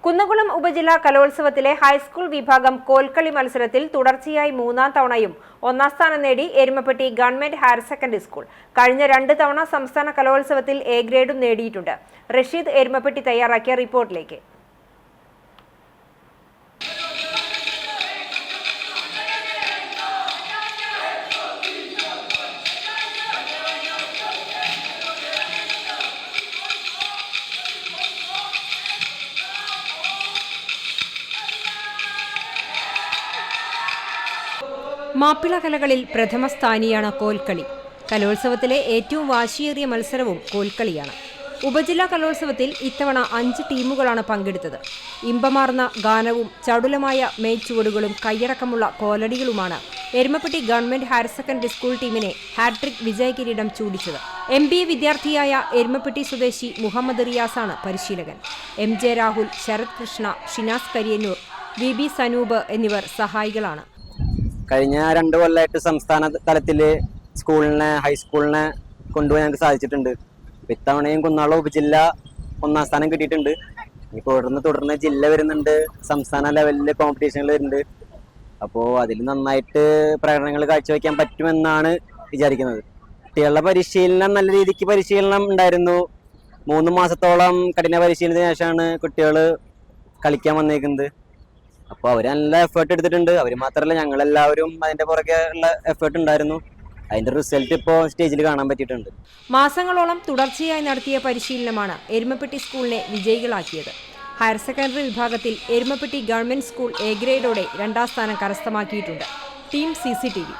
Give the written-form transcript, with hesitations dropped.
കുന്നംകുളം ഉപജില്ലാ കലോത്സവത്തിലെ ഹൈസ്കൂൾ വിഭാഗം കോൽക്കളി മത്സരത്തിൽ തുടർച്ചയായി മൂന്നാം തവണയും ഒന്നാം സ്ഥാനം നേടി Erumappetty government higher secondary school. കഴിഞ്ഞ 2 തവണ സംസ്ഥാന കലോത്സവത്തിൽ എ ഗ്രേഡും നേടിയിട്ടുണ്ട്. റഷീദ് എരുമപ്പെട്ടി തയ്യാറാക്കിയ റിപ്പോർട്ടിലേക്ക്. മാപ്പിള കലകളിൽ പ്രഥമ സ്ഥാനിയാണ് കോൽക്കളി. കലോത്സവത്തിലെ ഏറ്റവും വാശിയേറിയ മത്സരവും കോൽക്കളിയാണ്. ഉപജില്ലാ കലോത്സവത്തിൽ ഇത്തവണ 5 ടീമുകളാണ് പങ്കെടുത്തത്. ഇമ്പമാർന്ന ഗാനവും ചടുലമായ മേയ്ച്ചുവടുകളും കയ്യടക്കമുള്ള കോലടികളുമാണ് Erumapetty government higher secondary school ടീമിനെ ഹാട്രിക് വിജയകിരീടം ചൂടിച്ചത്. MBA വിദ്യാർത്ഥിയായ എരുമപ്പെട്ടി സ്വദേശി മുഹമ്മദ് റിയാസാണ് പരിശീലകൻ. MJ രാഹുൽ, ശരത് കൃഷ്ണ, ഷിനാസ് കരിയന്നൂർ, VB സനൂപ് എന്നിവർ സഹായികളാണ്. കഴിഞ്ഞ 2 കൊല്ലമായിട്ട് സംസ്ഥാന തലത്തിൽ സ്കൂളിനെ ഹൈസ്കൂളിനെ കൊണ്ടുപോയി ഞങ്ങൾക്ക് സാധിച്ചിട്ടുണ്ട്. ഇത്തവണയും കുന്നംകുളം ഉപജില്ല 1ാം സ്ഥാനം കിട്ടിയിട്ടുണ്ട്. ഇപ്പോൾ തുടർന്ന് ജില്ല വരുന്നുണ്ട്, സംസ്ഥാന ലെവലിൽ കോമ്പറ്റീഷനുകൾ വരുന്നുണ്ട്. അപ്പോൾ അതിൽ നന്നായിട്ട് പ്രകടനങ്ങൾ കാഴ്ചവെക്കാൻ പറ്റുമെന്നാണ് വിചാരിക്കുന്നത്. കുട്ടികളുടെ പരിശീലനം നല്ല രീതിക്ക് പരിശീലനം ഉണ്ടായിരുന്നു. 3 മാസത്തോളം കഠിന പരിശീലനത്തിന് ശേഷമാണ് കുട്ടികൾ കളിക്കാൻ വന്നേക്കുന്നത്. അപ്പോൾ അവർ നല്ല എഫേർട്ട് എടുത്തിട്ടുണ്ട്. അവർ മാത്രമല്ല, ഞങ്ങളെല്ലാവരും അതിൻ്റെ പുറകെ ഉള്ള എഫേർട്ട് ഉണ്ടായിരുന്നു. അതിൻ്റെ റിസൾട്ട് ഇപ്പോൾ സ്റ്റേജിൽ കാണാൻ പറ്റിയിട്ടുണ്ട്. മാസങ്ങളോളം തുടർച്ചയായി നടത്തിയ പരിശീലനമാണ് എരുമപ്പെട്ടി സ്കൂളിനെ വിജയികളാക്കിയത്. ഹയർ സെക്കൻഡറി വിഭാഗത്തിൽ എരുമപ്പെട്ടി ഗവൺമെന്റ് സ്കൂൾ എ ഗ്രേഡോടെ 2ാം സ്ഥാനം കരസ്ഥമാക്കിയിട്ടുണ്ട്. Team CCTV.